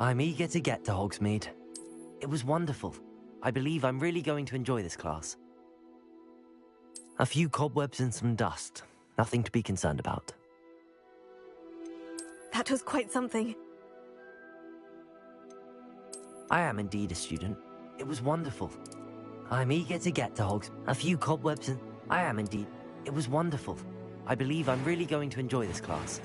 I'm eager to get to Hogsmeade. It was wonderful. I believe I'm really going to enjoy this class. A few cobwebs and some dust. Nothing to be concerned about. That was quite something. I am indeed a student. It was wonderful. I'm eager to get to Hogsmeade. A few cobwebs and... I am indeed... It was wonderful. I believe I'm really going to enjoy this class.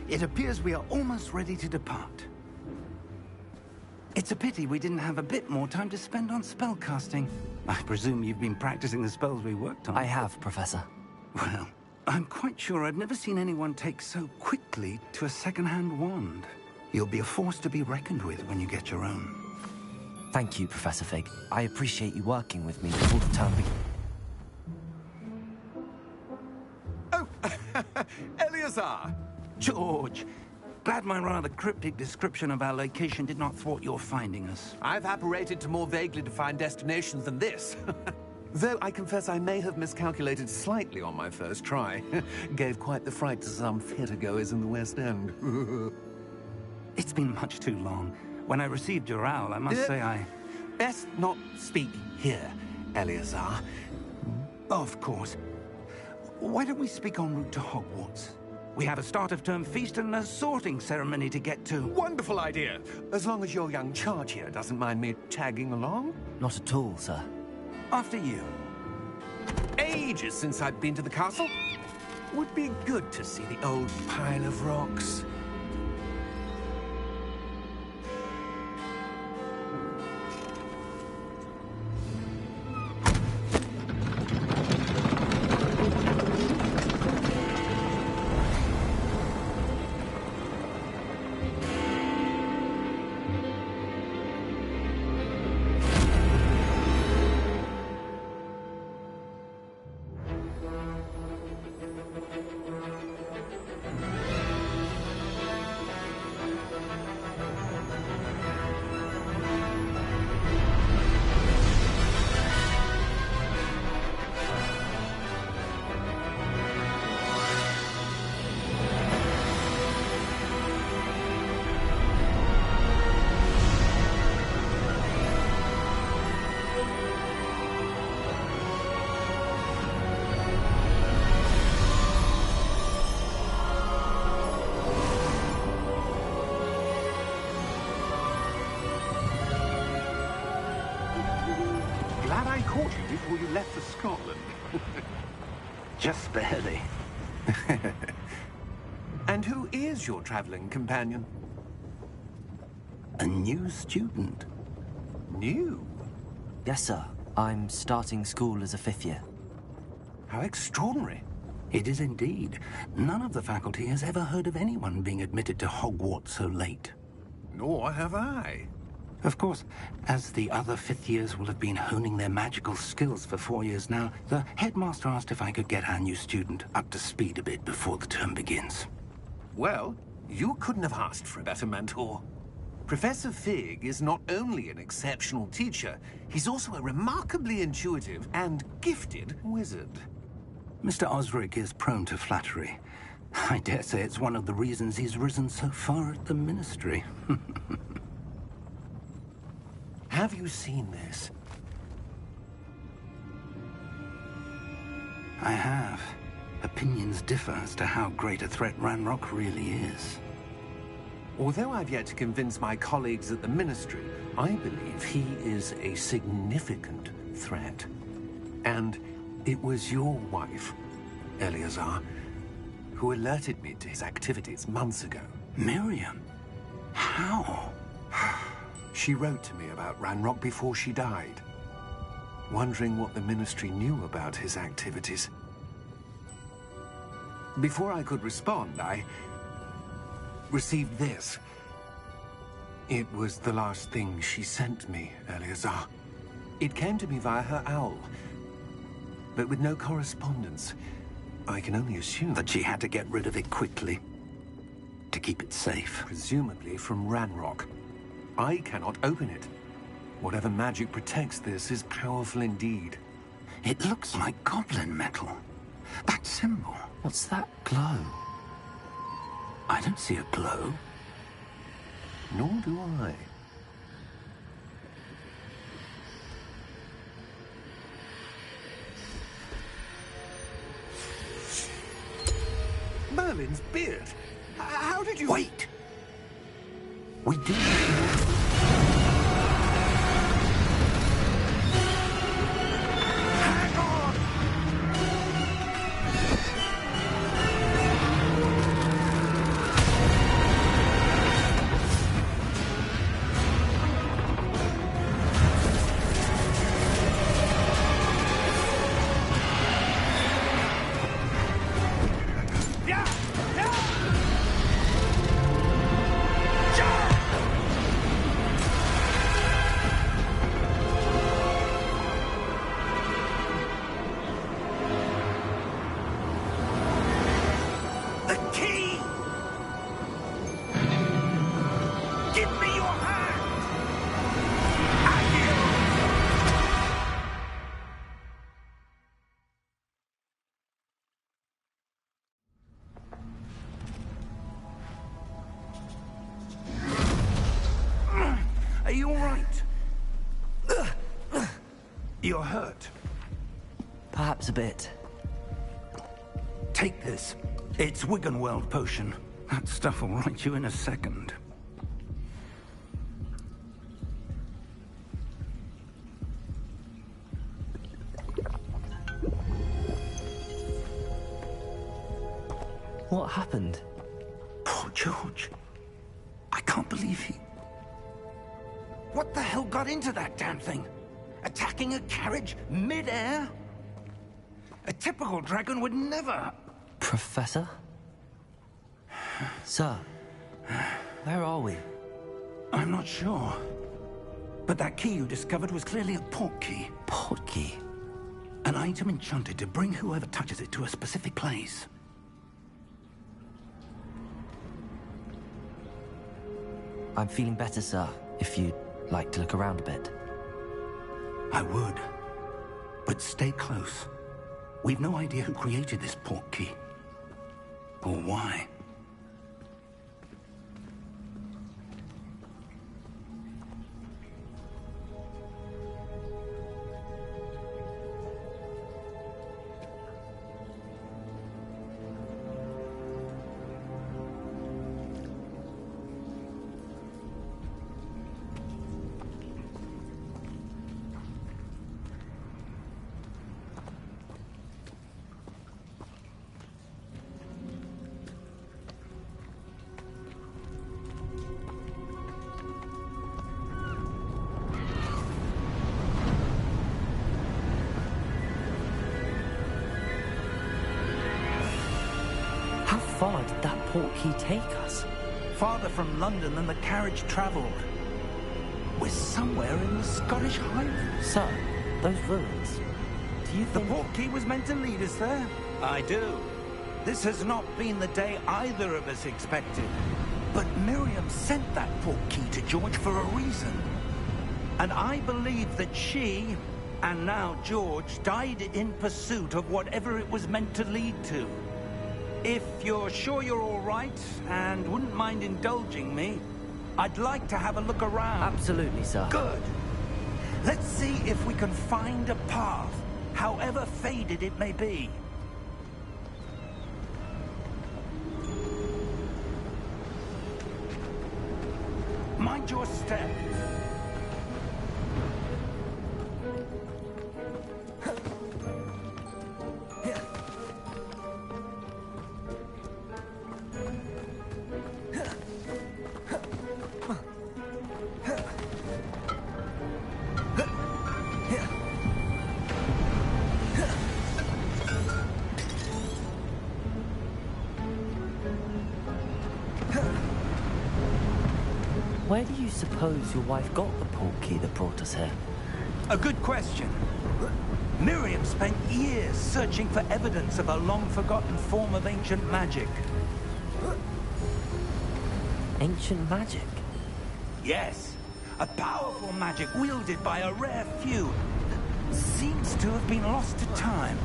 It appears we are almost ready to depart. It's a pity we didn't have a bit more time to spend on spellcasting. I presume you've been practicing the spells we worked on. I have, Professor. Well, I'm quite sure I've never seen anyone take so quickly to a second-hand wand. You'll be a force to be reckoned with when you get your own. Thank you, Professor Fig. I appreciate you working with me all the time. Oh, Eleazar! George, glad my rather cryptic description of our location did not thwart your finding us. I've apparated to more vaguely defined destinations than this. Though I confess I may have miscalculated slightly on my first try. Gave quite the fright to some theatre-goers in the West End. It's been much too long. When I received your owl, I must say I... Best not speak here, Eleazar. Of course. Why don't we speak en route to Hogwarts? We have a start-of-term feast and a sorting ceremony to get to. Wonderful idea! As long as your young charge here doesn't mind me tagging along. Not at all, sir. After you. Ages since I've been to the castle. Would be good to see the old pile of rocks. Glad I caught you before you left for Scotland. Just barely. And who is your traveling companion? A new student. New? Yes, sir. I'm starting school as a 5th year. How extraordinary. It is indeed. None of the faculty has ever heard of anyone being admitted to Hogwarts so late. Nor have I. Of course, as the other 5th years will have been honing their magical skills for 4 years now, the headmaster asked if I could get our new student up to speed a bit before the term begins. Well, you couldn't have asked for a better mentor. Professor Fig is not only an exceptional teacher, he's also a remarkably intuitive and gifted wizard. Mr. Osric is prone to flattery. I dare say it's one of the reasons he's risen so far at the Ministry. Have you seen this? I have. Opinions differ as to how great a threat Ranrock really is. Although I've yet to convince my colleagues at the Ministry, I believe he is a significant threat. And it was your wife, Eleazar, who alerted me to his activities months ago. Miriam? How? She wrote to me about Ranrock before she died, wondering what the Ministry knew about his activities. Before I could respond, I received this. It was the last thing she sent me, Eleazar. It came to me via her owl, but with no correspondence. I can only assume That she had to get rid of it quickly, to keep it safe. presumably from Ranrock. I cannot open it. Whatever magic protects this is powerful indeed. It looks like goblin metal. That symbol. What's that glow? I don't see a glow. Nor do I. Merlin's beard. How did you... Wait! We do. Hang on! Yeah! Yeah! The key! Give me your hand! Are you all right? You're hurt. Perhaps a bit. Take this. It's Wiggenweld potion. That stuff will right you in a second. What happened? Poor George. I can't believe he... What the hell got into that damn thing? Attacking a carriage mid-air? A typical dragon would never... Professor? Sir, where are we? I'm not sure. But that key you discovered was clearly a port key. Port key. An item enchanted to bring whoever touches it to a specific place. I'm feeling better, sir, if you'd like to look around a bit. I would. But stay close. We've no idea who created this port key. Or why. far did that portkey take us? Farther from London than the carriage travelled. We're somewhere in the Scottish Highlands. Sir, those ruins. Do you The think... portkey was meant to lead us there? I do. This has not been the day either of us expected. But Miriam sent that portkey to George for a reason. And I believe that she, and now George, died in pursuit of whatever it was meant to lead to. If you're sure you're all right, and wouldn't mind indulging me, I'd like to have a look around. Absolutely, sir. Good. Let's see if we can find a path, however faded it may be. Mind your step. Where do you suppose your wife got the portkey that brought us here? A good question. Miriam spent years searching for evidence of a long-forgotten form of ancient magic. Ancient magic? Yes, a powerful magic wielded by a rare few. Seems to have been lost to time.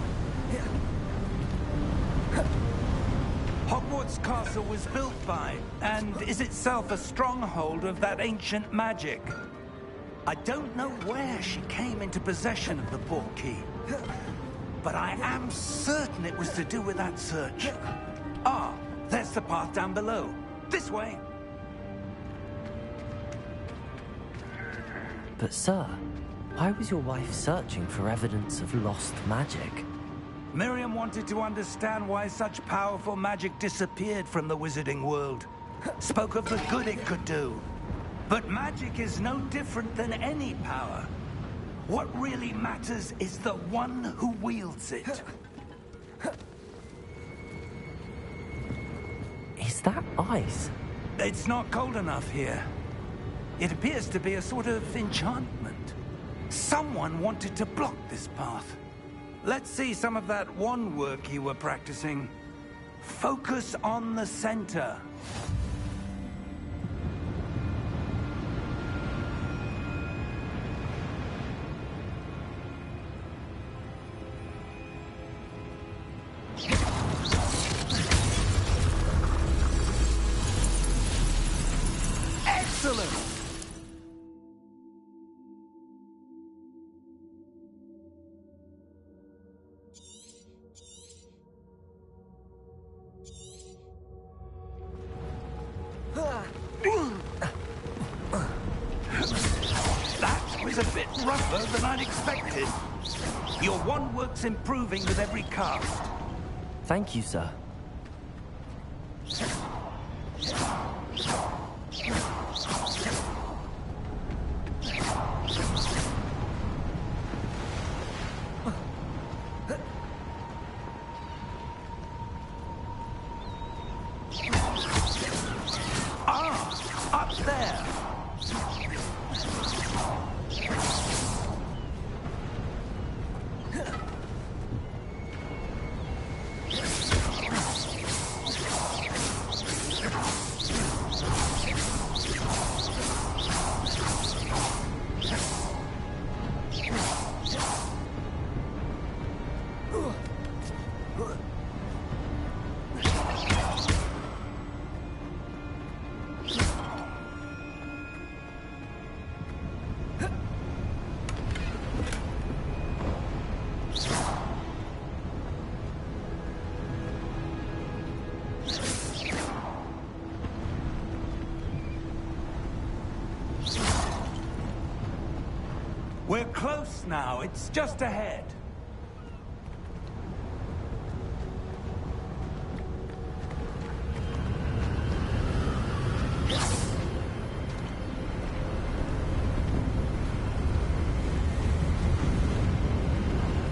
Hogwarts Castle was built by, and is itself a stronghold of that ancient magic. I don't know where she came into possession of the portkey, but I am certain it was to do with that search. Ah, there's the path down below. This way. But sir, why was your wife searching for evidence of lost magic? Miriam wanted to understand why such powerful magic disappeared from the wizarding world. Spoke of the good it could do. But magic is no different than any power. What really matters is the one who wields it. Is that ice? It's not cold enough here. It appears to be a sort of enchantment. Someone wanted to block this path. Let's see some of that wand work you were practicing. Focus on the center. Excellent! That was a bit rougher than I'd expected. Your wand work's improving with every cast. Thank you, sir. Up there! We're close now. It's just ahead.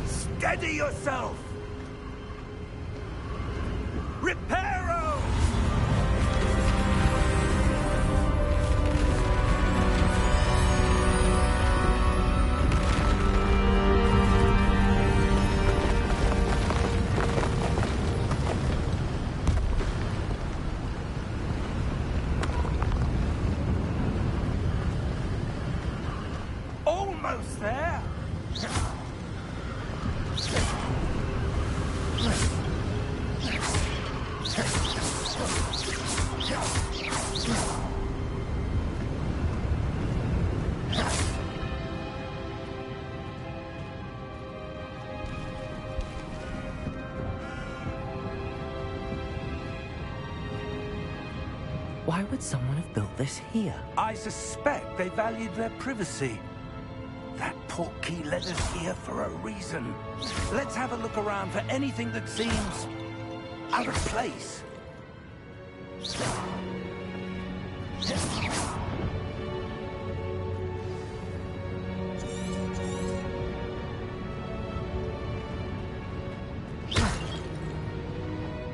Steady yourself! Reparo! Almost there. Why would someone have built this here? I suspect they valued their privacy. That portkey led us here for a reason. Let's have a look around for anything that seems out of place.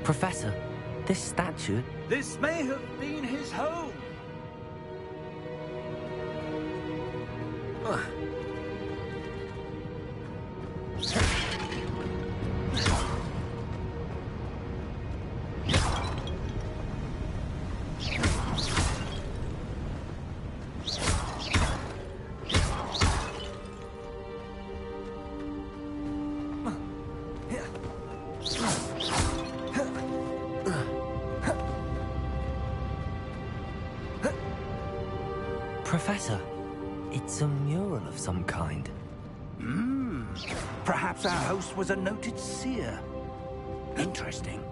Professor, this statue... This may have been his home. Professor, it's a mural of some kind. Perhaps our host was a noted seer. Interesting.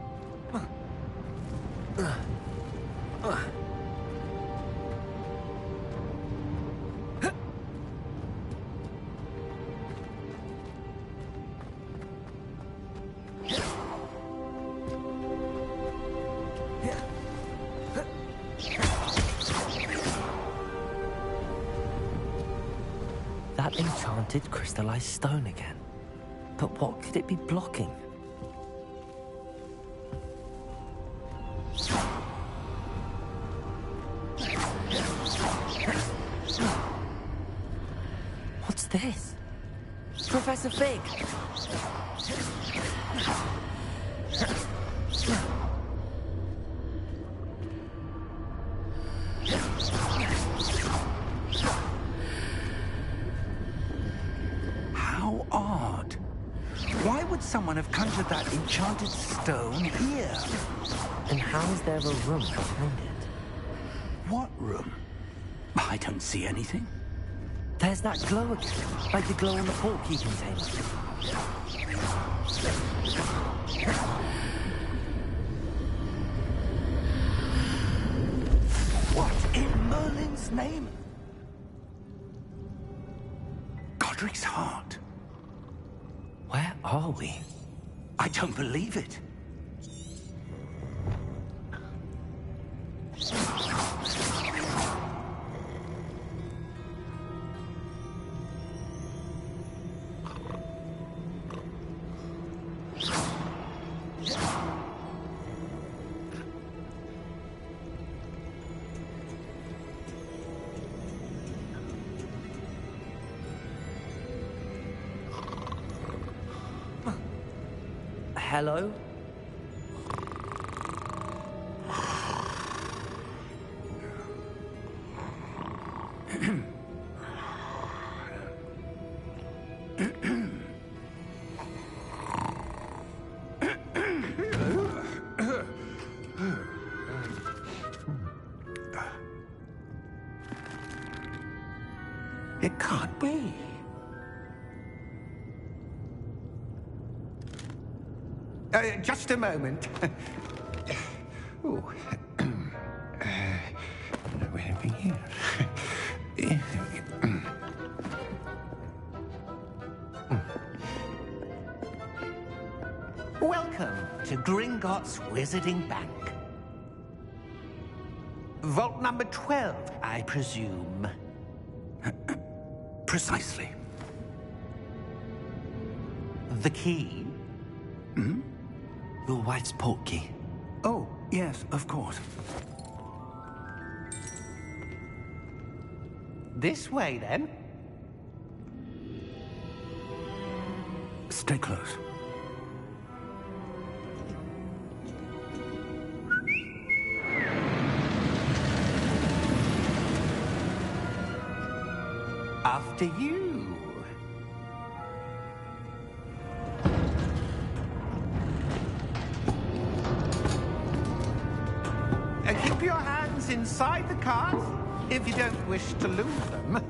That enchanted crystallized stone again. But what could it be blocking? What's this? Professor Fig! How odd. Why would someone have conjured that enchanted stone here? And how is there a room behind it? What room? I don't see anything. There's that glow again, like the glow on the portkey container. What in Merlin's name? Godric's heart. Where are we? I don't believe it. Hello? It can't be. Just a moment. Oh. Anything here? Welcome to Gringotts Wizarding Bank. Vault number 12, I presume. Precisely. The key? Your wife's portkey. Oh, yes, of course. This way, then. Stay close. After you. inside the cart, if you don't wish to lose them.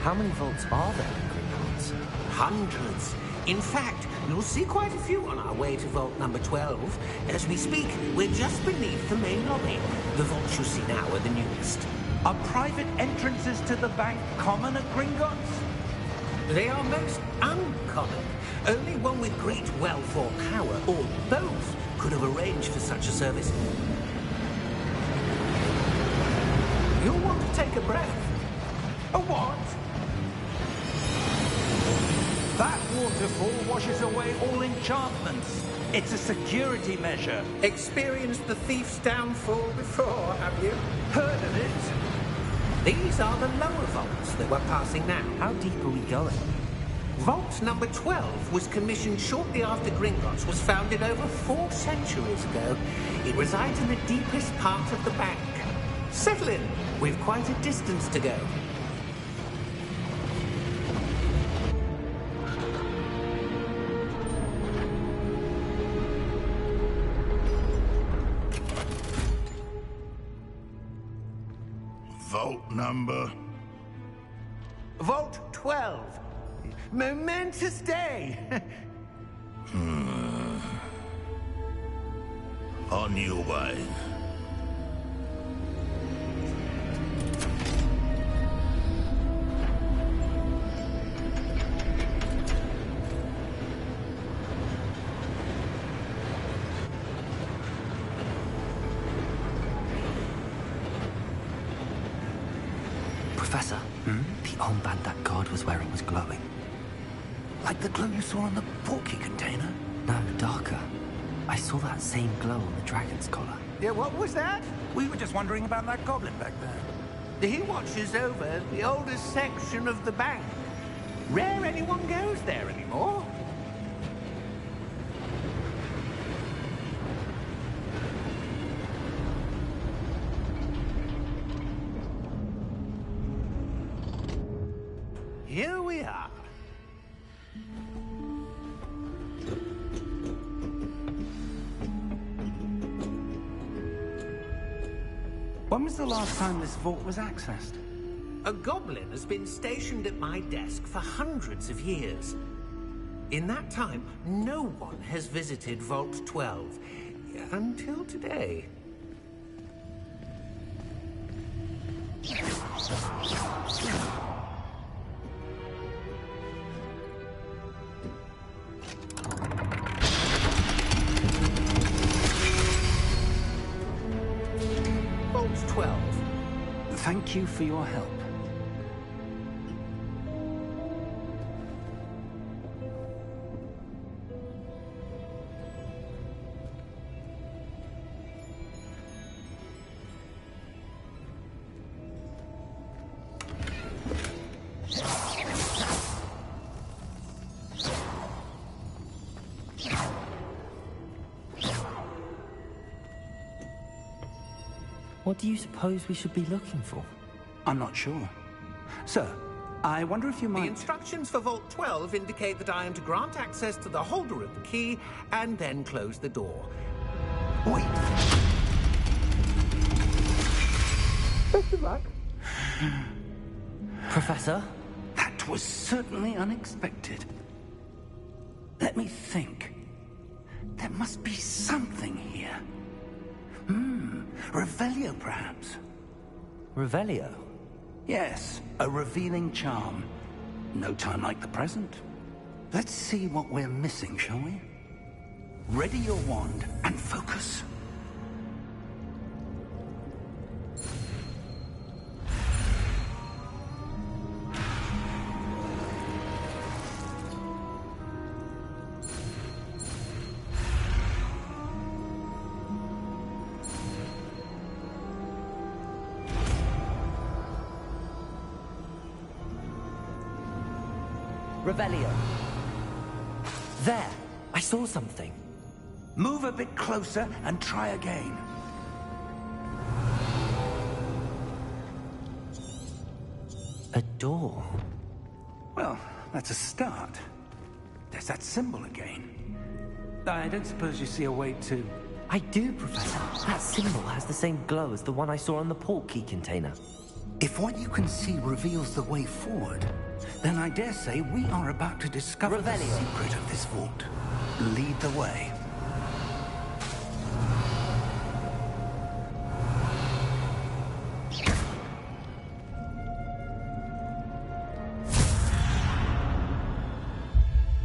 How many vaults are there in Gringotts? Hundreds. In fact, you'll see quite a few on our way to vault number 12. As we speak, we're just beneath the main lobby. The vaults you see now are the newest. Are private entrances to the bank common at Gringotts? They are most uncommon. Only one with great wealth or power, or both, could have arranged for such a service. You'll want to take a breath. A what? That waterfall washes away all enchantments. It's a security measure. Experienced the thief's downfall before, have you? Heard of it? These are the lower vaults that we're passing now. How deep are we going? Vault number 12 was commissioned shortly after Gringotts was founded over 4 centuries ago. It resides in the deepest part of the bank. Settle in. We've quite a distance to go. Vault number? Vault 12. Momentous day. On your way. Professor, the armband that guard was wearing was glowing. Like the glow you saw on the porky container? No, darker. I saw that same glow on the dragon's collar. Yeah, what was that? We were just wondering about that goblin back there. He watches over the oldest section of the bank. Rare anyone goes there anymore. Here we are. When was the last time this vault was accessed? A goblin has been stationed at my desk for hundreds of years. In that time, no one has visited Vault 12. Until today. Vault 12. Thank you for your help. What do you suppose we should be looking for? I'm not sure. Sir, I wonder if you The might... instructions for Vault 12 indicate that I am to grant access to the holder of the key and then close the door. Wait! Best of luck. Professor? That was certainly unexpected. Let me think. There must be something here. Revelio, perhaps? Revelio? Yes, a revealing charm. No time like the present. Let's see what we're missing, shall we? Ready your wand and focus. Revelio. There! I saw something. Move a bit closer and try again. A door. Well, that's a start. There's that symbol again. I don't suppose you see a way to... I do, Professor. That symbol has the same glow as the one I saw on the port key container. If what you can see reveals the way forward, then I dare say we are about to discover the secret of this vault. Lead the way.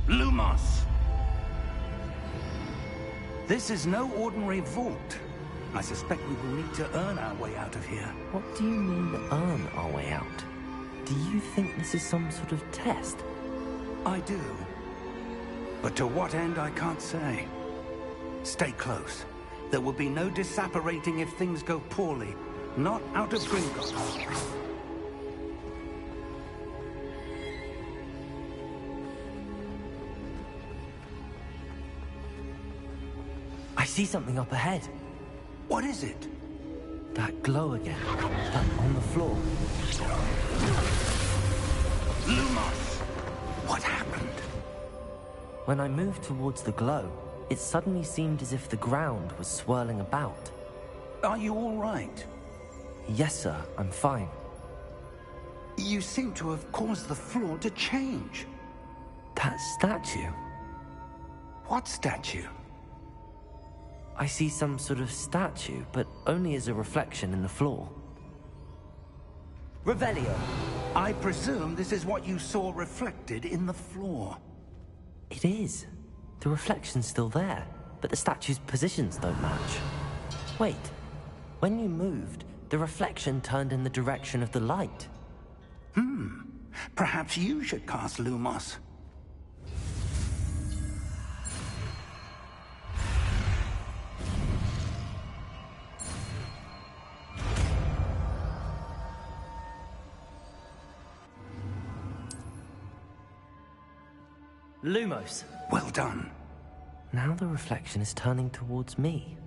Lumos! This is no ordinary vault. I suspect we will need to earn our way out of here. What do you mean, earn our way out? Do you think this is some sort of test? I do. But to what end, I can't say. Stay close. There will be no disapparating if things go poorly. Not out of Gringotts. I see something up ahead. What is it? That glow again. That on the floor. Lumos! What happened? When I moved towards the glow, it suddenly seemed as if the ground was swirling about. Are you all right? Yes, sir. I'm fine. You seem to have caused the floor to change. That statue? What statue? I see some sort of statue, but only as a reflection in the floor. Revelio! I presume this is what you saw reflected in the floor. It is. The reflection's still there, but the statue's positions don't match. Wait. When you moved, the reflection turned in the direction of the light. Perhaps you should cast Lumos. Lumos! Well done. Now the reflection is turning towards me.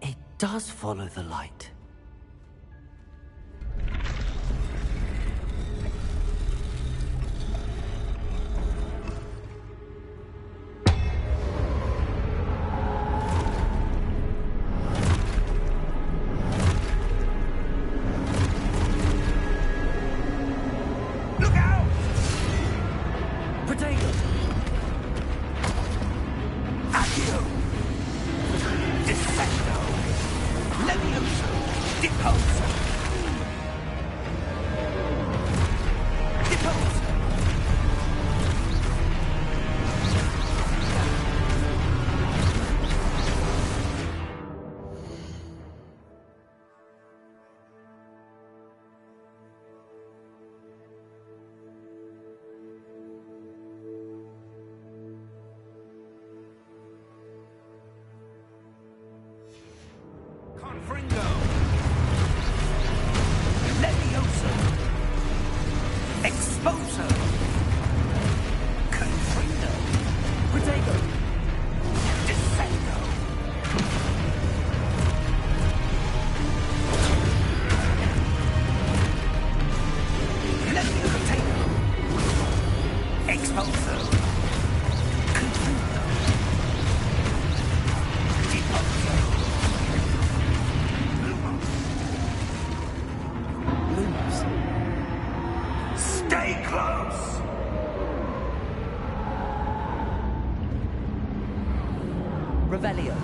It does follow the light. Look out! Potato! Accio! Descendo! Levioso! Deposo! Deposo! Confringo! Levioso! Exposo! Confringo! Potato! Descendo! Levio potato! Exposo! Confringo! Deposo! Lumos! Stay close! Revelio!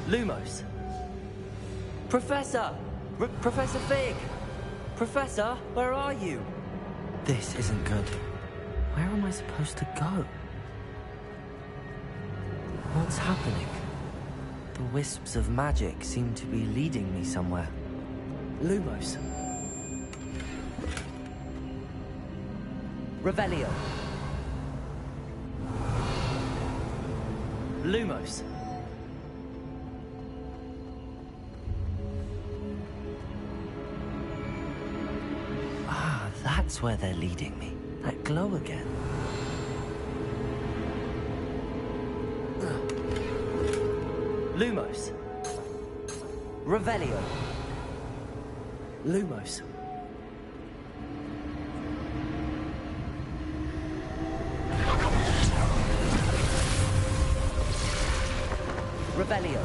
Lumos! Professor! Professor Fig! Professor, where are you? This isn't good. Where am I supposed to go? What's happening? The wisps of magic seem to be leading me somewhere. Lumos. Revelio. Lumos. Ah, that's where they're leading me. That glow again. Lumos. Revelio. Lumos. Revelio.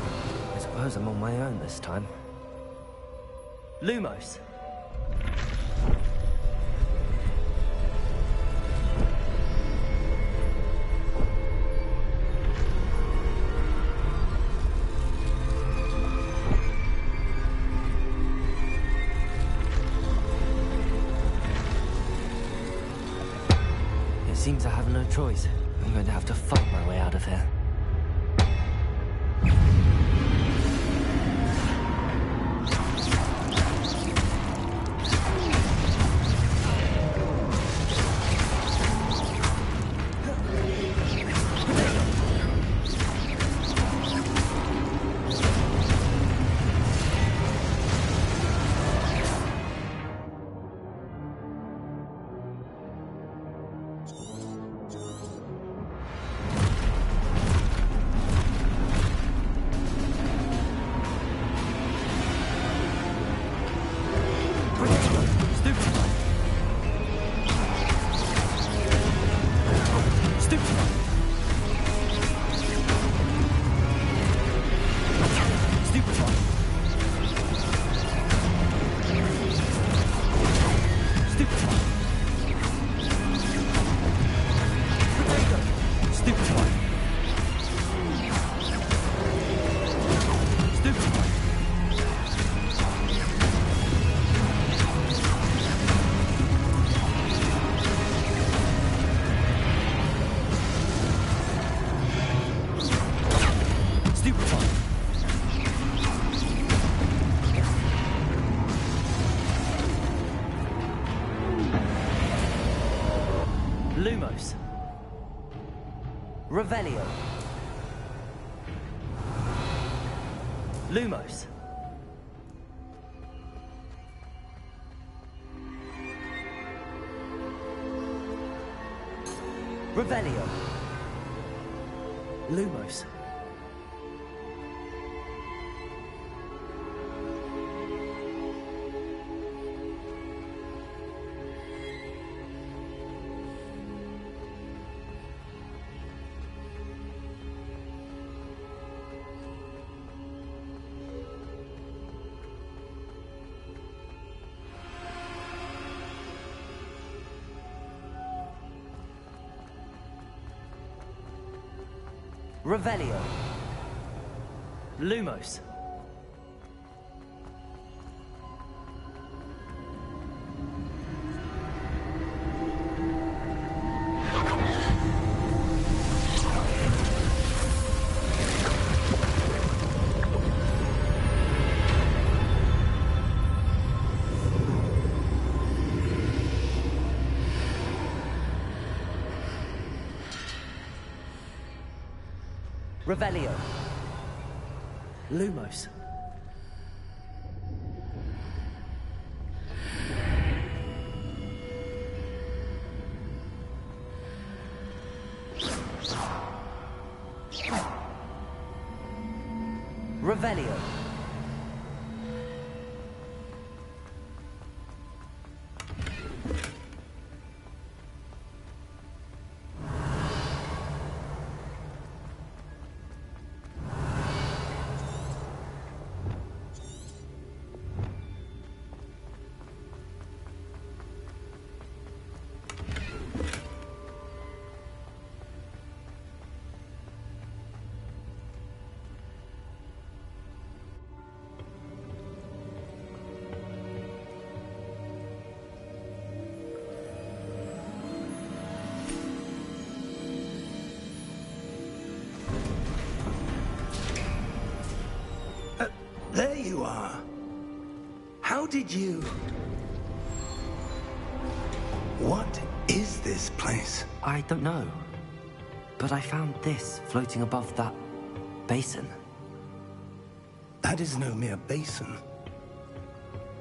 I suppose I'm on my own this time. Lumos. It seems I have no choice. I'm going to have to fight my way out of here. Lumos. Revelio. Lumos. Revelio. Lumos. Revelio. Lumos. Revelio. Lumos. Revelio. There you are. How did you... What is this place? I don't know. But I found this floating above that basin. That is no mere basin.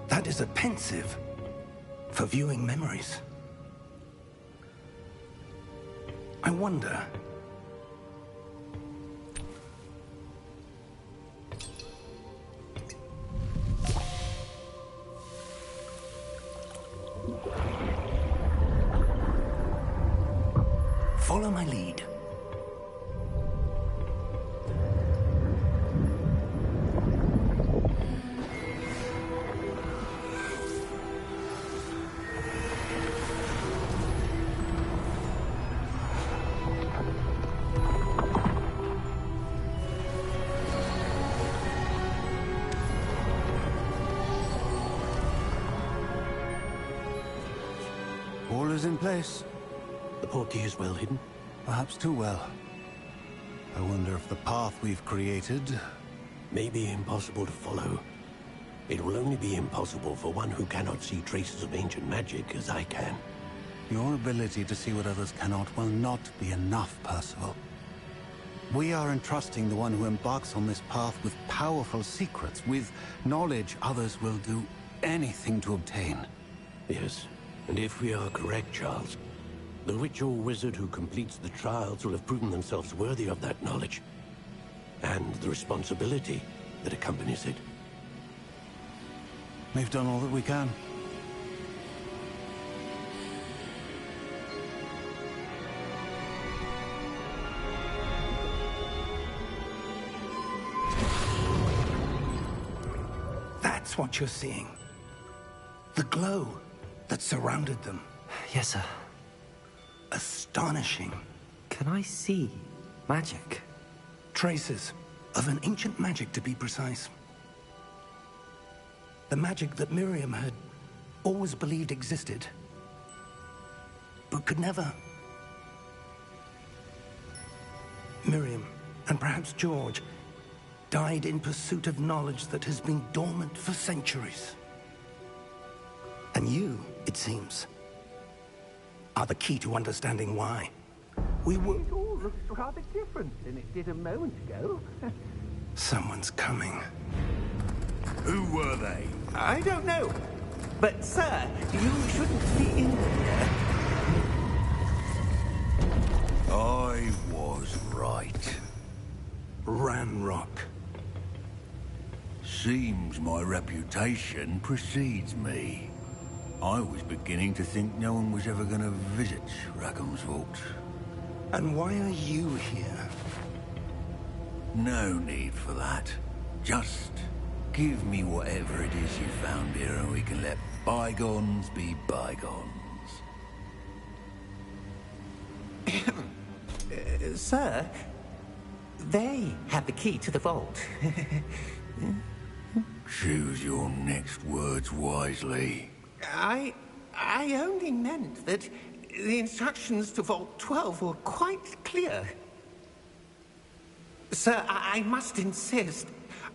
That is a pensive for viewing memories. I wonder... Follow my lead. All is in place. The portkey is well hidden? Perhaps too well. I wonder if the path we've created... May be impossible to follow. It will only be impossible for one who cannot see traces of ancient magic as I can. Your ability to see what others cannot will not be enough, Percival. We are entrusting the one who embarks on this path with powerful secrets, with knowledge others will do anything to obtain. Yes, and if we are correct, Charles, the witch or wizard who completes the trials will have proven themselves worthy of that knowledge, and the responsibility that accompanies it. We've done all that we can. That's what you're seeing. The glow that surrounded them. Yes, sir. Astonishing. Can I see magic? Traces of an ancient magic, to be precise. The magic that Miriam had always believed existed, but could never. Miriam, and perhaps George, died in pursuit of knowledge that has been dormant for centuries. And you, it seems, are the key to understanding why. We were... It all looks rather different than it did a moment ago. Someone's coming. Who were they? I don't know. But, sir, you shouldn't be in there. I was right. Ranrock. Seems my reputation precedes me. I was beginning to think no one was ever going to visit Rackham's vault. And why are you here? No need for that. Just give me whatever it is you found here and we can let bygones be bygones. Sir, they have the key to the vault. Choose your next words wisely. I only meant that the instructions to Vault 12 were quite clear. Sir, I must insist.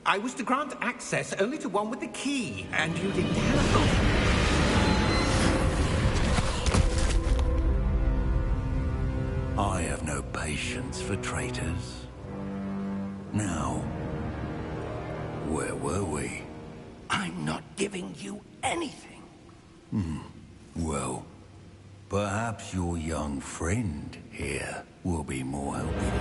I was to grant access only to one with the key, and you didn't have. I have no patience for traitors. Now, where were we? I'm not giving you anything. Well, perhaps your young friend here will be more helpful.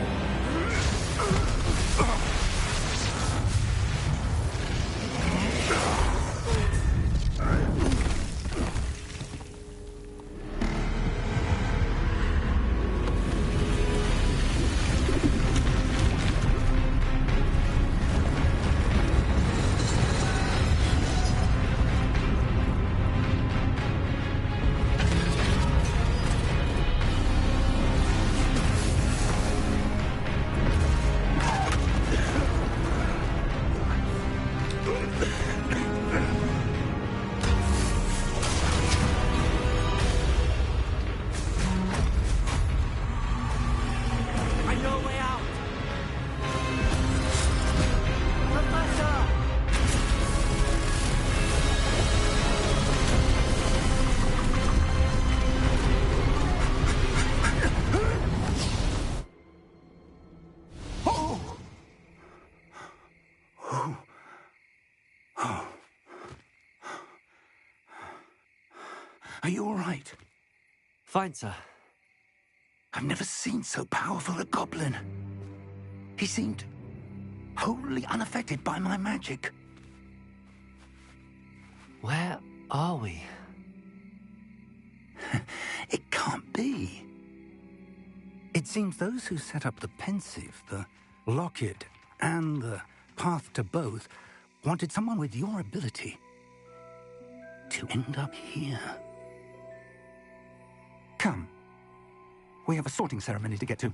Are you all right? Fine, sir. I've never seen so powerful a goblin. He seemed wholly unaffected by my magic. Where are we? It can't be. It seems those who set up the pensive, the locket, and the path to both wanted someone with your ability to end up here. Come. We have a sorting ceremony to get to.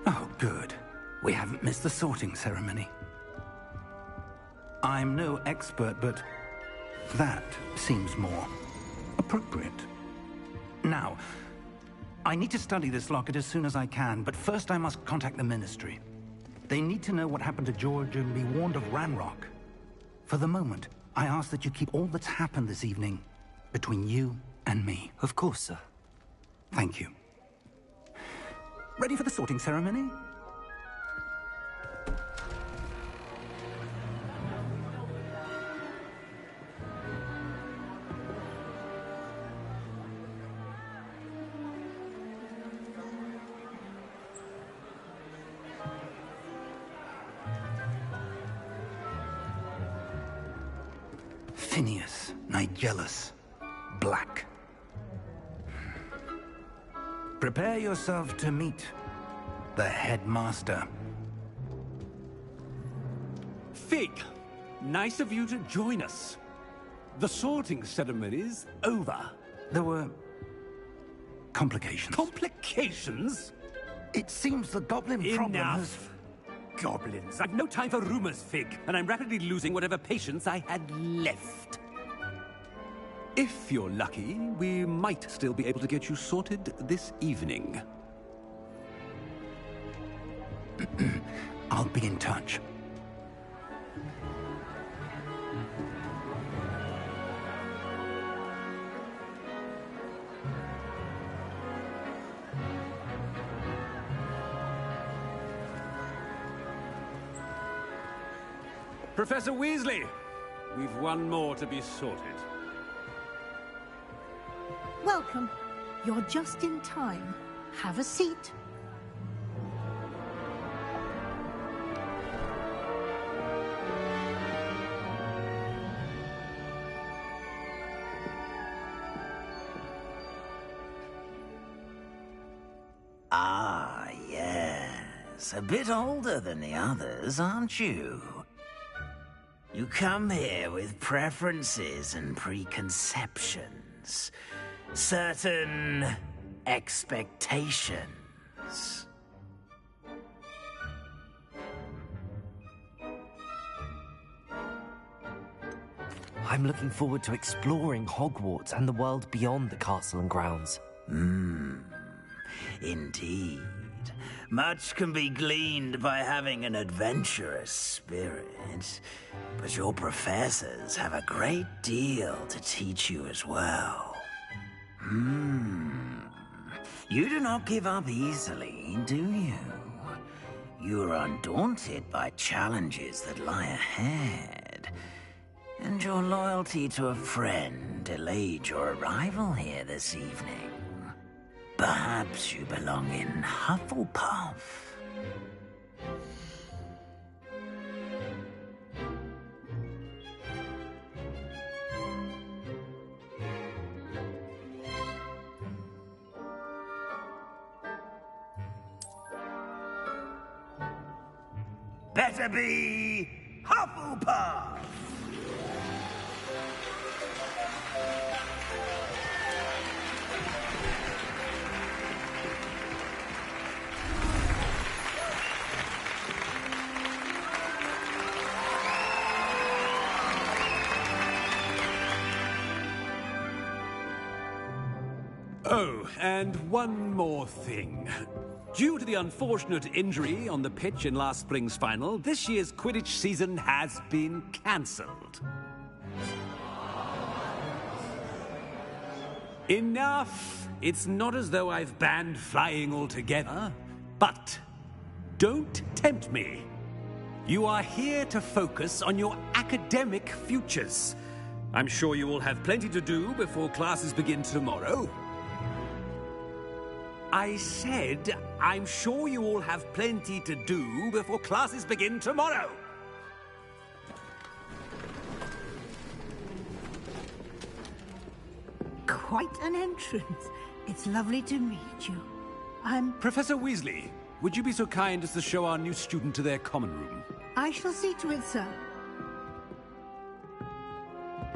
Oh, good. We haven't missed the sorting ceremony. I'm no expert, but that seems more appropriate. Now, I need to study this locket as soon as I can, but first I must contact the Ministry. They need to know what happened to George and be warned of Ranrock. For the moment, I ask that you keep all that's happened this evening between you and me. Of course, sir. Thank you. Ready for the sorting ceremony? Phineas, Nigellus, Black. Prepare yourself to meet the headmaster. Fig, nice of you to join us. The sorting ceremony's over. There were complications. Complications? It seems the goblin problem has... Enough! Goblins. I've no time for rumors, Fig, and I'm rapidly losing whatever patience I had left. If you're lucky, we might still be able to get you sorted this evening. I'll be in touch. Professor Weasley, we've one more to be sorted. Welcome. You're just in time. Have a seat. Ah, yes. A bit older than the others, aren't you? You come here with preferences and preconceptions. Certain expectations. I'm looking forward to exploring Hogwarts and the world beyond the castle and grounds. Indeed. Much can be gleaned by having an adventurous spirit, but your professors have a great deal to teach you as well. You do not give up easily, do you? You are undaunted by challenges that lie ahead, and your loyalty to a friend delayed your arrival here this evening. Perhaps you belong in Hufflepuff. better be Hufflepuff! Oh, and one more thing. Due to the unfortunate injury on the pitch in last spring's final, this year's Quidditch season has been cancelled. Enough! It's not as though I've banned flying altogether, but don't tempt me. You are here to focus on your academic futures. I'm sure you will have plenty to do before classes begin tomorrow. I said, I'm sure you all have plenty to do before classes begin tomorrow. Quite an entrance. It's lovely to meet you. I'm... Professor Weasley, would you be so kind as to show our new student to their common room? I shall see to it, sir.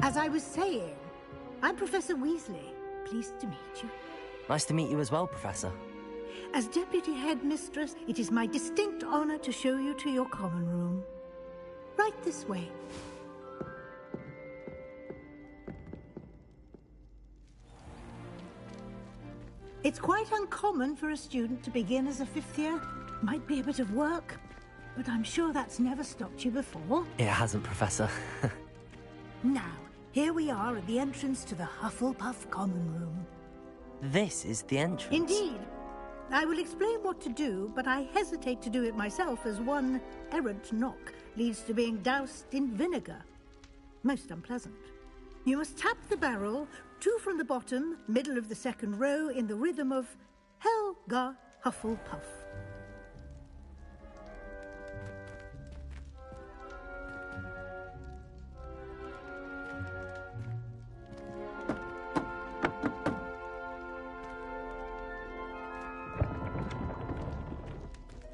As I was saying, I'm Professor Weasley. Pleased to meet you. Nice to meet you as well, Professor. As Deputy Headmistress, it is my distinct honor to show you to your common room. Right this way. It's quite uncommon for a student to begin as a fifth year. Might be a bit of work, but I'm sure that's never stopped you before. It hasn't, Professor. Now, here we are at the entrance to the Hufflepuff common room. This is the entrance. Indeed. I will explain what to do, but I hesitate to do it myself as one errant knock leads to being doused in vinegar. Most unpleasant. You must tap the barrel, 2 from the bottom, middle of the second row, in the rhythm of Helga Hufflepuff.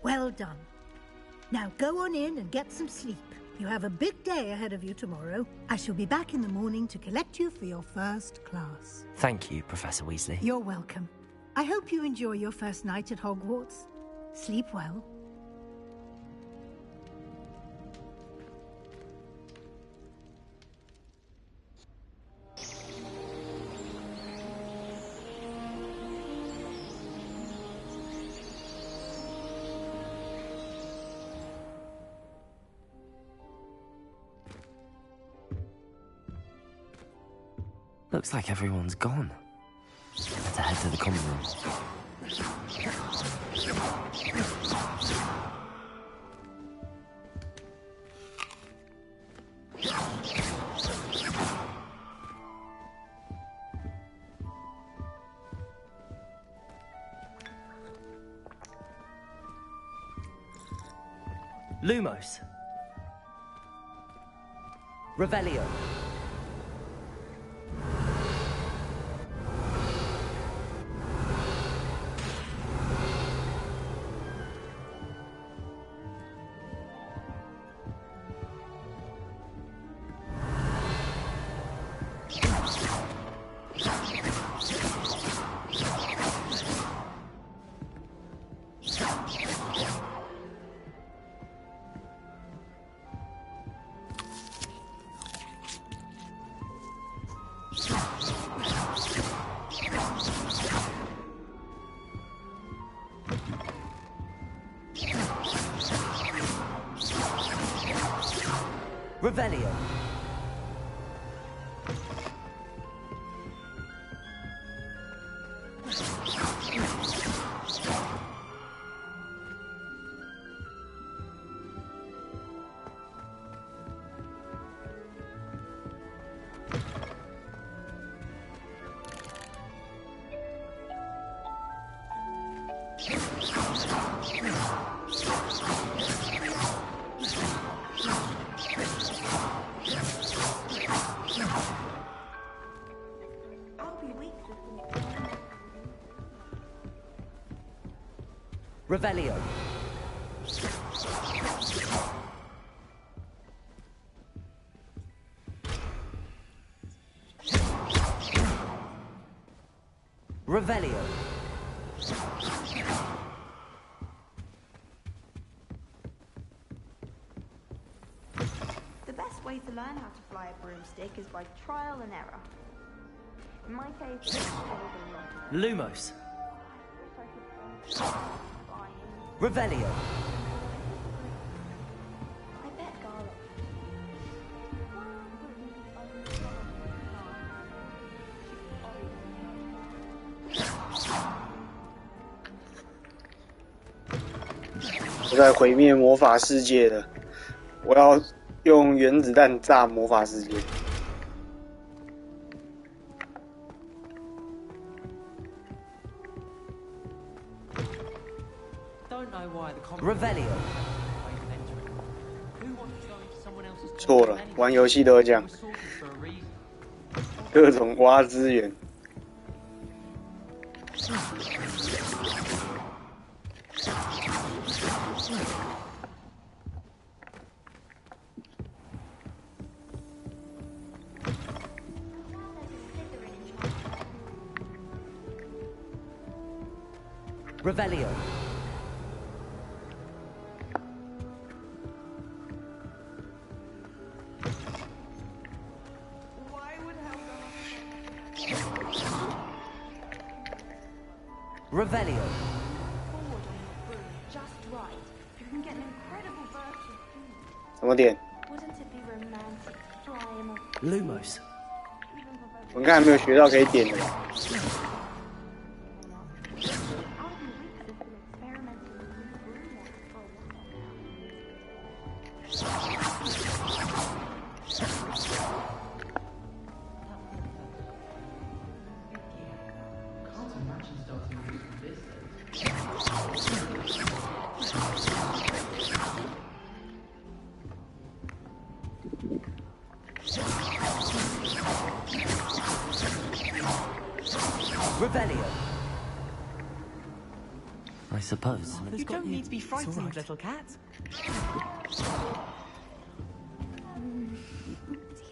Well done. Now go on in and get some sleep. You have a big day ahead of you tomorrow. I shall be back in the morning to collect you for your first class. Thank you, Professor Weasley. You're welcome. I hope you enjoy your first night at Hogwarts. Sleep well. Looks like everyone's gone. Better head to the common room. Lumos. Revelio. Revelio. Revelio. Revelio. The best way to learn how to fly a broomstick is by trial and error. In my case, Lumos. Revelio. I bet Garlic.我在毁灭魔法世界的，我要用原子弹炸魔法世界。Revelio. 错了，玩游戏都会这样，各种挖资源。Revelio. Revelio. Just right. You can get an incredible burst of food. 什么点？ Wouldn't it be romantic to fly him off? Lumos. 我们刚才没有学到可以点的吧？ Revelio. I suppose. You don't need to be frightened, little cat.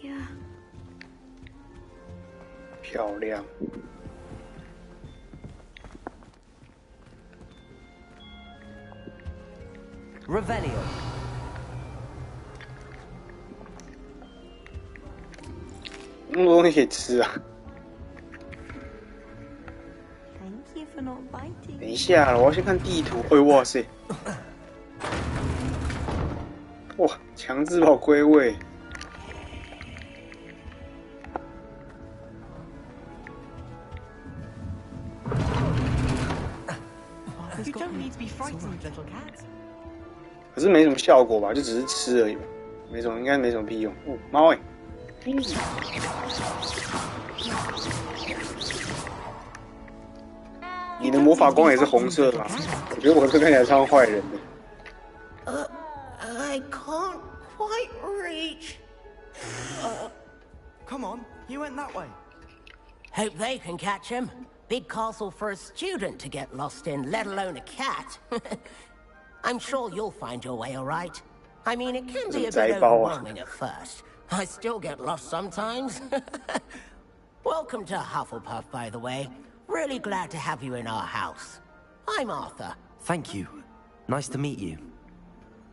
Dear. 漂亮。Revelio. 那么多东西可以吃啊！ Thank you for not biting. 等一下，我要先看地图。哎呦，哇塞！哇，强制把我归位。 You don't need to be frightened, little cat. 可是没什么效果吧？就只是吃而已吧，没什么，应该没什么屁用。哦，猫哎、你的魔法光也是红色的吗？我觉得我这看起来像坏人的。I can't quite reach. Come on, he went that way. Hope they can catch him. Big castle for a student to get lost in, let alone a cat. I'm sure you'll find your way all right. I mean, it can be a bit overwhelming at first. I still get lost sometimes. Welcome to Hufflepuff, by the way. Really glad to have you in our house. I'm Arthur. Thank you. Nice to meet you.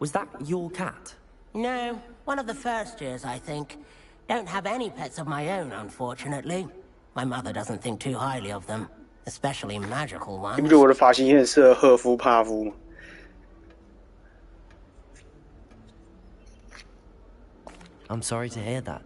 Was that your cat? No, one of the first years, I think. Don't have any pets of my own, unfortunately. My mother doesn't think too highly of them, especially magical ones. 你不觉得我的发型也很适合赫夫帕夫吗？ I'm sorry to hear that.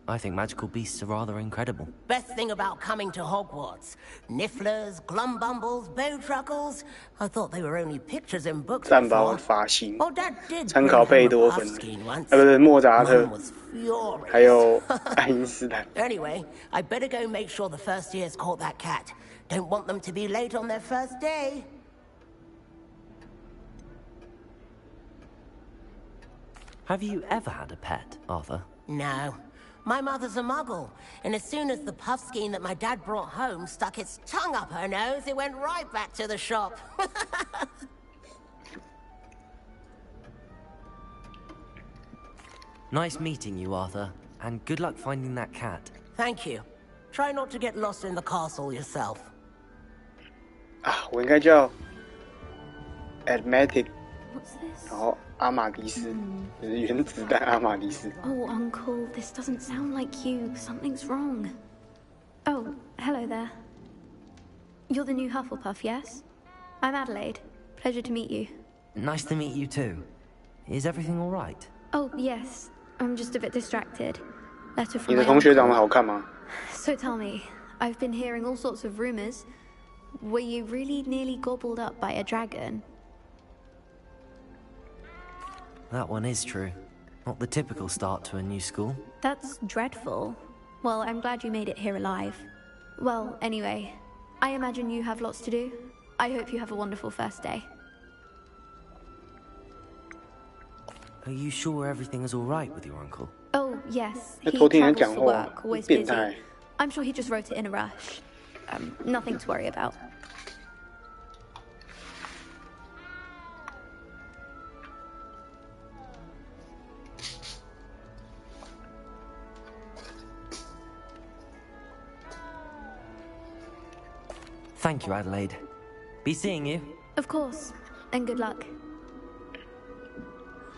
I think magical beasts are rather incredible. Best thing about coming to Hogwarts. Nifflers, glumbumbles, bowtruckles. I thought they were only pictures in books 赞吧我 before. 的发型， Oh, Dad did 参考 bring 贝 home a 多芬 puffskein once. 不是莫扎特 Mum was furious. 还有爱因斯坦。 Anyway, I better go make sure the first years caught that cat. Don't want them to be late on their first day. Have you ever had a pet, Arthur? No. My mother's a muggle, and as soon as the puffskein that my dad brought home stuck its tongue up her nose, it went right back to the shop. Nice meeting you, Arthur, and good luck finding that cat. Thank you. Try not to get lost in the castle yourself. 啊，我应该叫 Admatic， 然后阿玛迪斯，就是原子弹阿玛迪斯。Oh, Uncle, this doesn't sound like you. Something's wrong. Oh, hello there. You're the new Hufflepuff, yes? I'm Adelaide. Pleasure to meet you. Nice to meet you too. Is everything all right? Oh, yes. I'm just a bit distracted. Letter from 你的 my 同学 uncle. 长得好看吗？ So tell me, I've been hearing all sorts of rumors. Were you really nearly gobbled up by a dragon? That one is true. Not the typical start to a new school. That's dreadful. Well, I'm glad you made it here alive. Well, anyway, I imagine you have lots to do. I hope you have a wonderful first day. Are you sure everything is all right with your uncle? Oh, yes. He 偷听人 travels 讲 for 话 work, always 变 busy. 态。 I'm sure he just wrote it in a rush. Nothing to worry about. Thank you, Adelaide. Be seeing you. Of course. And good luck.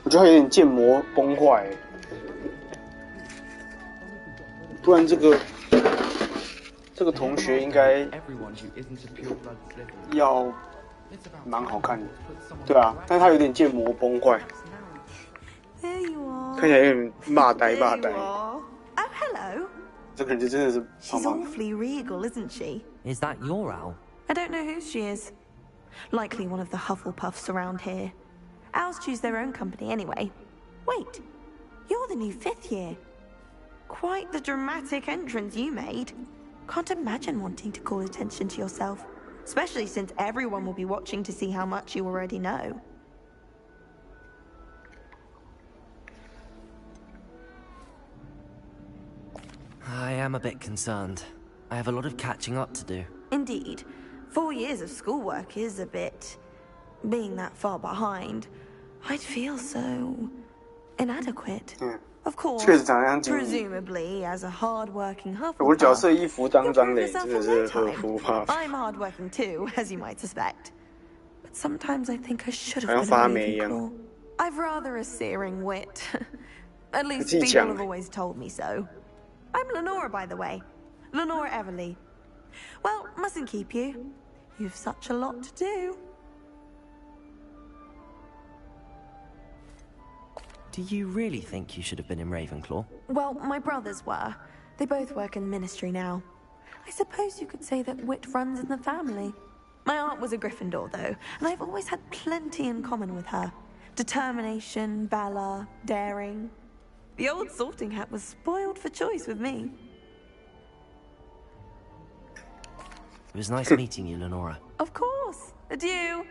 我觉得他有点建模崩坏，不然这个同学应该要蛮好看的，对啊，但是他有点建模崩坏，看起来有点骂呆。Oh, hello. 这个人就真的是胖 She's 胖的。 awfully regal, isn't she? Is that your owl? I don't know who she is. Likely one of the Hufflepuffs around here. Owls choose their own company anyway. Wait, you're the new 5th year. Quite the dramatic entrance you made. Can't imagine wanting to call attention to yourself, especially since everyone will be watching to see how much you already know. I am a bit concerned. I have a lot of catching up to do. Indeed. 4 years of schoolwork is a bit... being that far behind, I'd feel so... inadequate. Of course, 确实长得像金鱼。 presumably, as a hard-working 我的角色 Hufflepuff, 衣服脏脏的， you'll prove 真的 yourself 是 in 和 no 服 time. 吧？ I'm hard-working too, as you might suspect. But sometimes I think I should 好 have 像 been 发 a 霉一样。 Ravenclaw. I've rather a searing wit. At least 自己 people 讲 have always told me so. I'm Lenora, by the way. Lenora Everly. Well, mustn't keep you. You've such a lot to do. Do you really think you should have been in Ravenclaw? Well, my brothers were. They both work in the Ministry now. I suppose you could say that wit runs in the family. My aunt was a Gryffindor, though, and I've always had plenty in common with her. Determination, valor, daring. The old sorting hat was spoiled for choice with me. It was nice meeting you, Lenora. Of course. Adieu.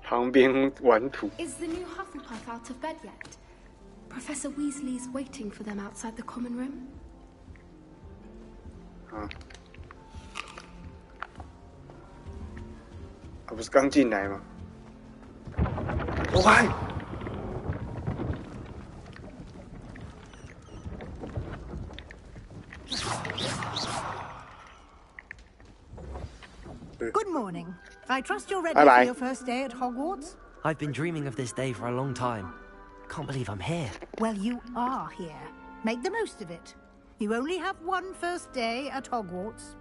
旁边玩土。 Is the new Hufflepuff out of bed yet? Professor Weasley's waiting for them outside the common room. 啊，他不是刚进来吗？走开！ Good morning. I trust you're ready Bye-bye. for your first day at Hogwarts? I've been dreaming of this day for a long time. Can't believe I'm here. Well, you are here. Make the most of it. You only have one first day at Hogwarts.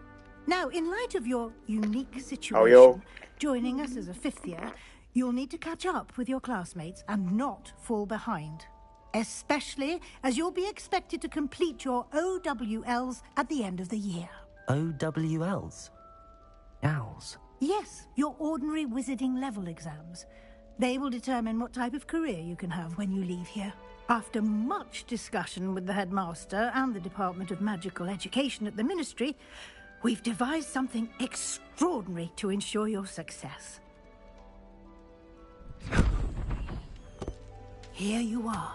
Now, in light of your unique situation, joining us as a 5th year, you'll need to catch up with your classmates and not fall behind. Especially as you'll be expected to complete your OWLs at the end of the year. OWLs? Owls? Yes, your ordinary wizarding level exams. They will determine what type of career you can have when you leave here. After much discussion with the headmaster and the Department of Magical Education at the Ministry, we've devised something extraordinary to ensure your success. Here you are.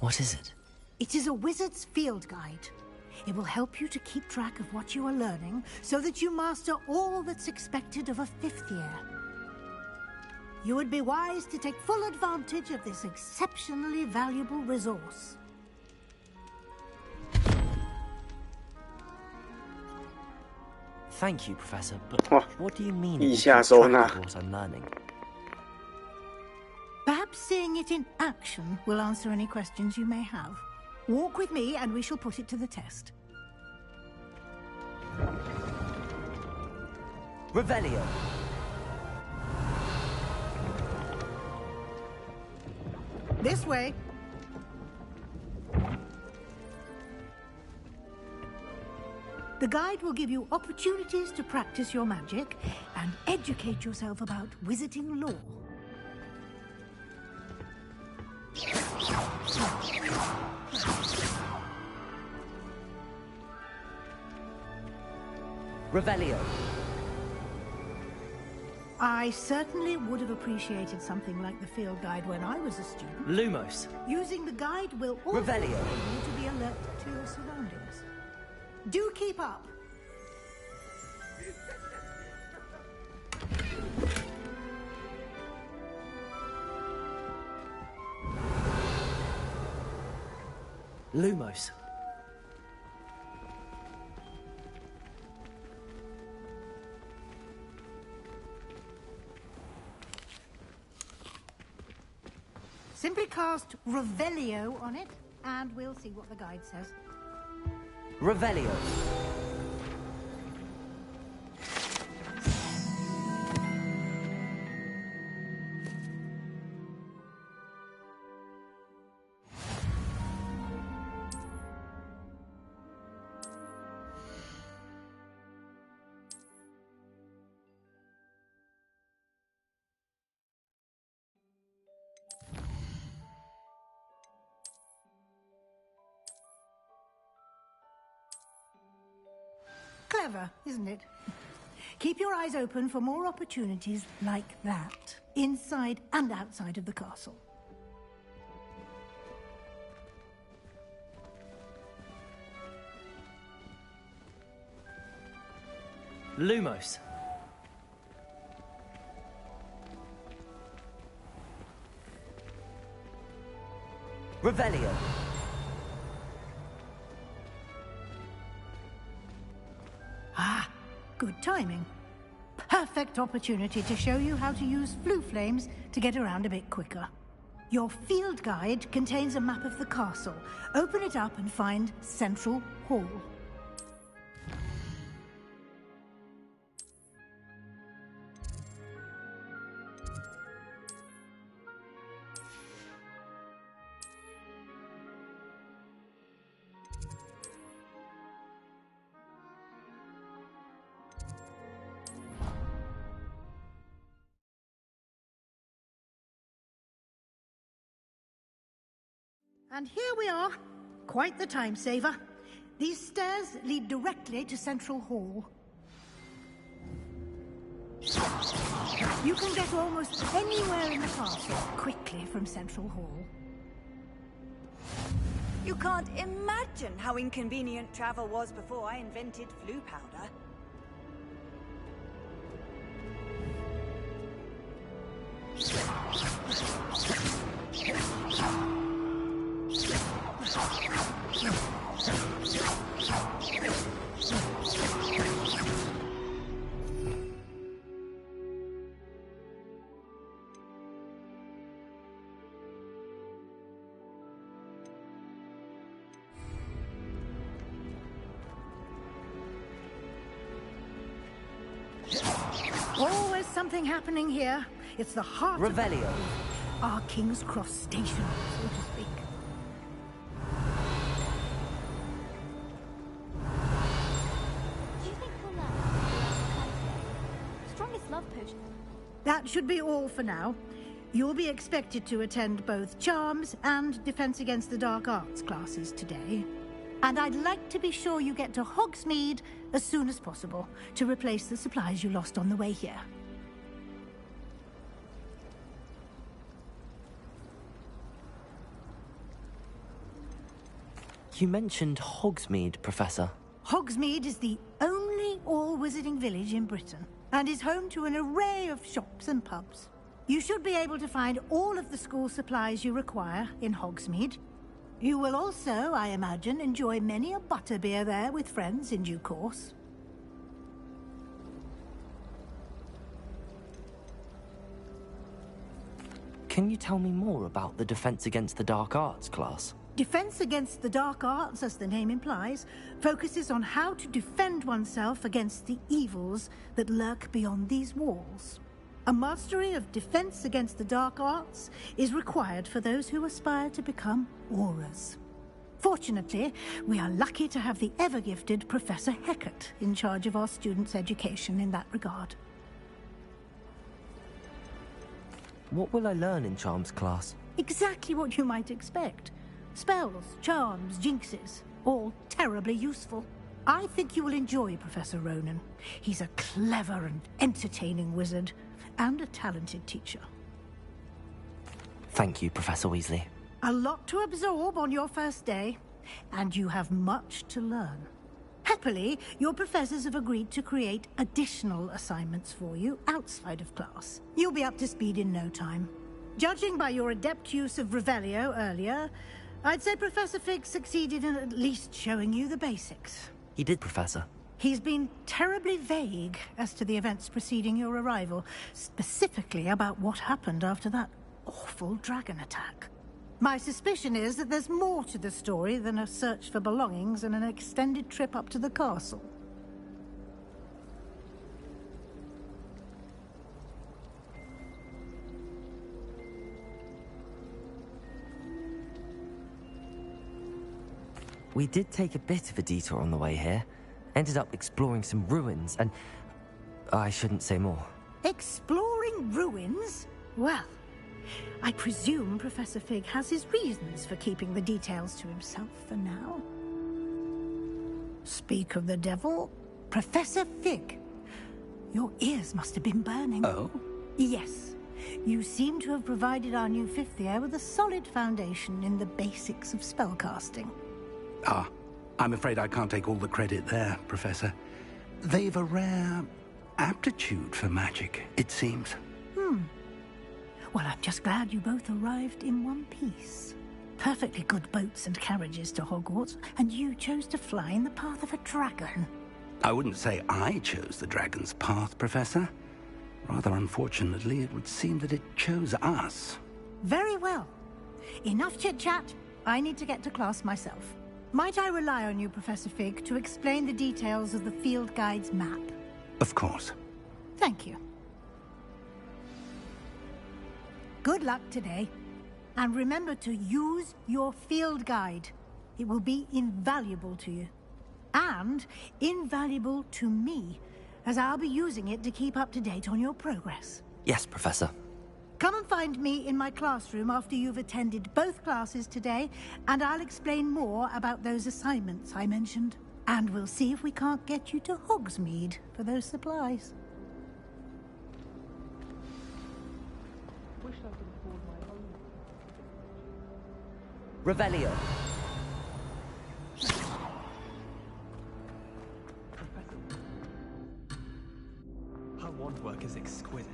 What is it? It is a wizard's field guide. It will help you to keep track of what you are learning so that you master all that's expected of a 5th year. You would be wise to take full advantage of this exceptionally valuable resource. Thank you, Professor, but what do you mean it will 地下 keep 收 track 纳。 of what I'm learning? Perhaps seeing it in action will answer any questions you may have. Walk with me and we shall put it to the test. Revelio. This way. The guide will give you opportunities to practice your magic and educate yourself about wizarding lore. Revelio. I certainly would have appreciated something like the field guide when I was a student. Lumos. Using the guide will also Revelio. enable you to be alert to your surroundings. Do keep up. Lumos. Simply cast Revelio on it, and we'll see what the guide says. Revelio. Clever, isn't it? Keep your eyes open for more opportunities like that, inside and outside of the castle. Lumos. Revelio. Ah, good timing. Perfect opportunity to show you how to use flue flames to get around a bit quicker. Your field guide contains a map of the castle. Open it up and find Central Hall. And here we are. Quite the time saver. These stairs lead directly to Central Hall. You can get almost anywhere in the castle quickly from Central Hall. You can't imagine how inconvenient travel was before I invented flue powder. Always something happening here. It's the heart Revelio. of our King's Cross station, so to speak. Do you think we'll learn? Strongest love potion. That should be all for now. You'll be expected to attend both Charms and Defense Against the Dark Arts classes today. And I'd like to be sure you get to Hogsmeade as soon as possible to replace the supplies you lost on the way here. You mentioned Hogsmeade, Professor. Hogsmeade is the only all-wizarding village in Britain, and is home to an array of shops and pubs. You should be able to find all of the school supplies you require in Hogsmeade. You will also, I imagine, enjoy many a butterbeer there with friends in due course. Can you tell me more about the Defense Against the Dark Arts class? Defense Against the Dark Arts, as the name implies, focuses on how to defend oneself against the evils that lurk beyond these walls. A mastery of Defense Against the Dark Arts is required for those who aspire to become Aurors. Fortunately, we are lucky to have the ever-gifted Professor Hecat in charge of our students' education in that regard. What will I learn in Charms class? Exactly what you might expect. Spells, charms, jinxes, all terribly useful. I think you will enjoy Professor Ronan. He's a clever and entertaining wizard, and a talented teacher. Thank you, Professor Weasley. A lot to absorb on your first day, and you have much to learn. Happily, your professors have agreed to create additional assignments for you outside of class. You'll be up to speed in no time. Judging by your adept use of Revelio earlier, I'd say Professor Fig succeeded in at least showing you the basics. He did, Professor. He's been terribly vague as to the events preceding your arrival, specifically about what happened after that awful dragon attack. My suspicion is that there's more to the story than a search for belongings and an extended trip up to the castle. We did take a bit of a detour on the way here. Ended up exploring some ruins and... I shouldn't say more. Exploring ruins? Well, I presume Professor Fig has his reasons for keeping the details to himself for now. Speak of the devil, Professor Fig. Your ears must have been burning. Oh? Yes. You seem to have provided our new fifth year with a solid foundation in the basics of spellcasting. Ah, I'm afraid I can't take all the credit there, Professor. They've a rare aptitude for magic, it seems. Well, I'm just glad you both arrived in one piece. Perfectly good boats and carriages to Hogwarts, and you chose to fly in the path of a dragon. I wouldn't say I chose the dragon's path, Professor. Rather unfortunately, it would seem that it chose us. Very well. Enough chit-chat. I need to get to class myself. Might I rely on you, Professor Fig, to explain the details of the field guide's map? Of course. Thank you. Good luck today. And remember to use your field guide. It will be invaluable to you. And invaluable to me, as I'll be using it to keep up to date on your progress. Yes, Professor. Come and find me in my classroom after you've attended both classes today, and I'll explain more about those assignments I mentioned. And we'll see if we can't get you to Hogsmeade for those supplies. Revelio. Her wand work is exquisite.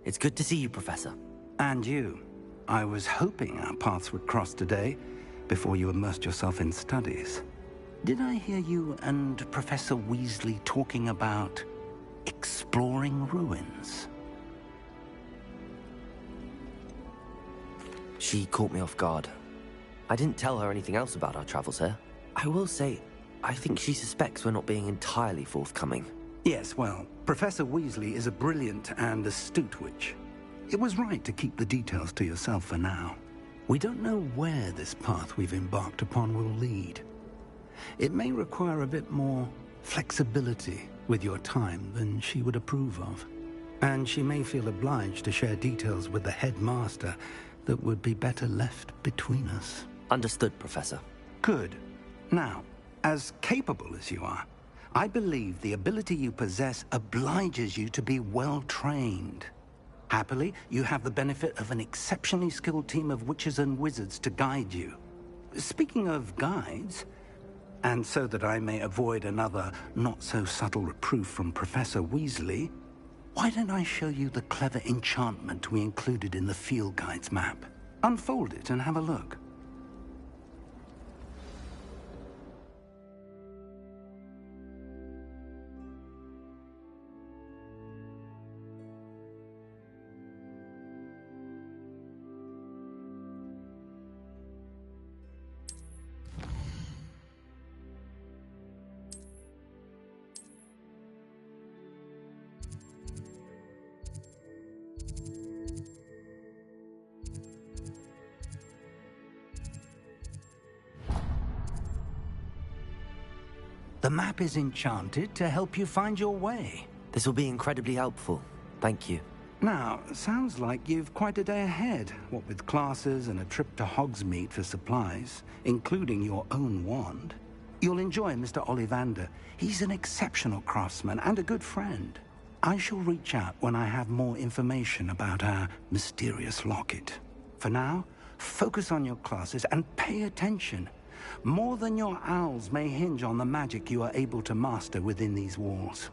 It's good to see you, Professor. And you. I was hoping our paths would cross today, before you immersed yourself in studies. Did I hear you and Professor Weasley talking about exploring ruins? She caught me off guard. I didn't tell her anything else about our travels here. I will say, I think she suspects we're not being entirely forthcoming. Yes, well, Professor Weasley is a brilliant and astute witch. It was right to keep the details to yourself for now. We don't know where this path we've embarked upon will lead. It may require a bit more flexibility with your time than she would approve of. And she may feel obliged to share details with the headmaster that would be better left between us. Understood, Professor. Good. Now, as capable as you are, I believe the ability you possess obliges you to be well-trained. Happily, you have the benefit of an exceptionally skilled team of witches and wizards to guide you. Speaking of guides, and so that I may avoid another not-so-subtle reproof from Professor Weasley, why don't I show you the clever enchantment we included in the field guide's map? Unfold it and have a look. The map is enchanted to help you find your way. This will be incredibly helpful. Thank you. Now, sounds like you've quite a day ahead, what with classes and a trip to Hogsmeade for supplies, including your own wand. You'll enjoy Mr. Ollivander. He's an exceptional craftsman and a good friend. I shall reach out when I have more information about our mysterious locket. For now, focus on your classes and pay attention. More than your owls may hinge on the magic you are able to master within these walls.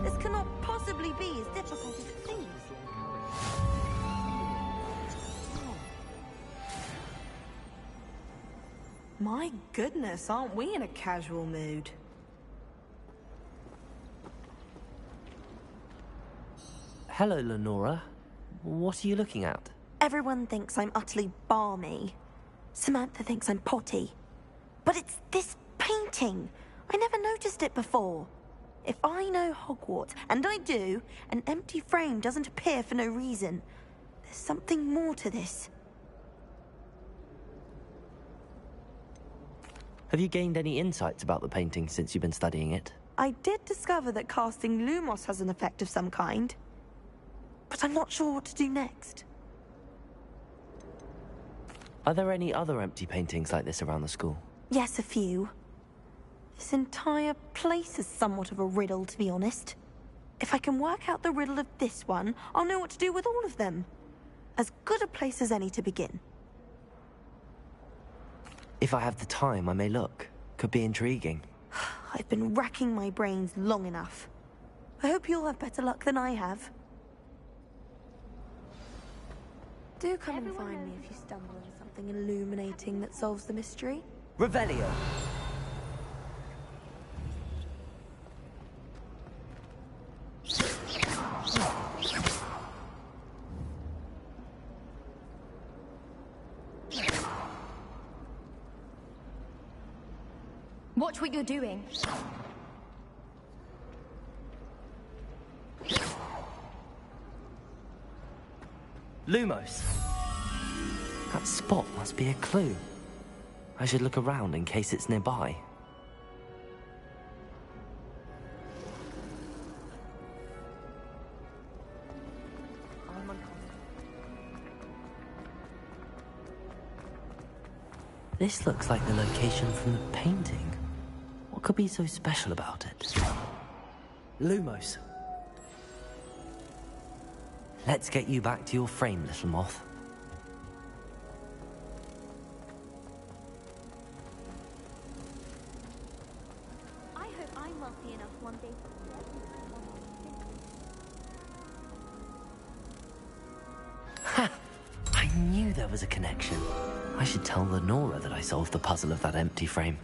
This cannot possibly be as difficult as it seems. My goodness, aren't we in a casual mood? Hello, Lenora. What are you looking at? Everyone thinks I'm utterly balmy. Samantha thinks I'm potty. But it's this painting. I never noticed it before. If I know Hogwarts, and I do, an empty frame doesn't appear for no reason. There's something more to this. Have you gained any insights about the painting since you've been studying it? I did discover that casting Lumos has an effect of some kind. But I'm not sure what to do next. Are there any other empty paintings like this around the school? Yes, a few. This entire place is somewhat of a riddle, to be honest. If I can work out the riddle of this one, I'll know what to do with all of them. As good a place as any to begin. If I have the time, I may look. Could be intriguing. I've been racking my brains long enough. I hope you'll have better luck than I have. Do come and find me if you stumble on something illuminating that solves the mystery. Revelio. Watch what you're doing. Lumos. That spot must be a clue. I should look around in case it's nearby. This looks like the location from the painting. What could be so special about it? Lumos. Let's get you back to your frame, little moth. I hope I'm wealthy enough one day. Ha! I knew there was a connection. I should tell Lenora that I solved the puzzle of that empty frame.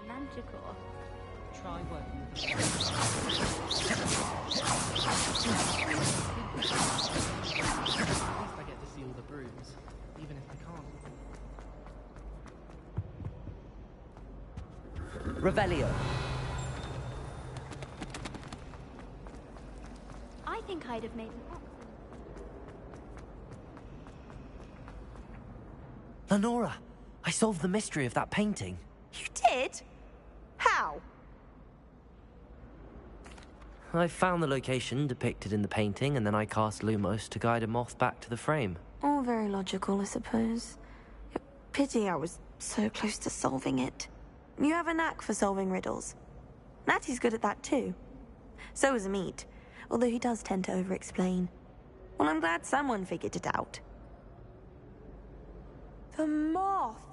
Magical. Try working with At least I get to see all the brooms, even if I can't. Revelio. I think I'd have made an Lenora, I solved the mystery of that painting. You did? How? I found the location depicted in the painting, and then I cast Lumos to guide a moth back to the frame. All very logical, I suppose. Pity I was so close to solving it. You have a knack for solving riddles. Natty's good at that too. So is Amit, although he does tend to over-explain. Well, I'm glad someone figured it out. The moth!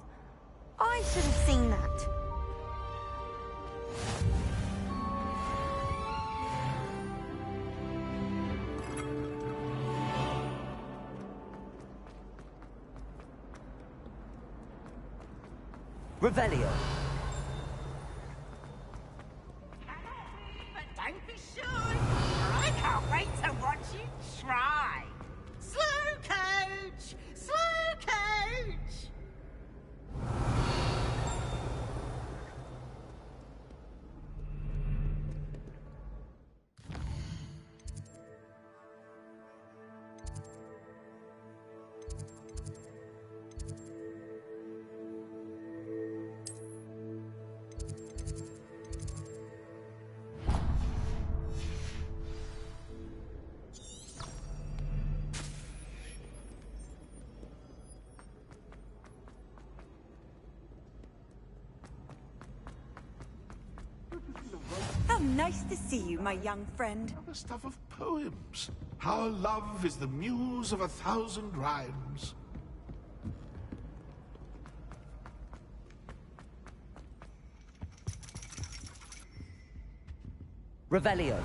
I should have seen that. Revelio. But don't be shy, or I can't wait to watch you try. Slow coach! Slow coach! How nice to see you, my young friend. The stuff of poems. How love is the muse of 1,000 rhymes. Revelio.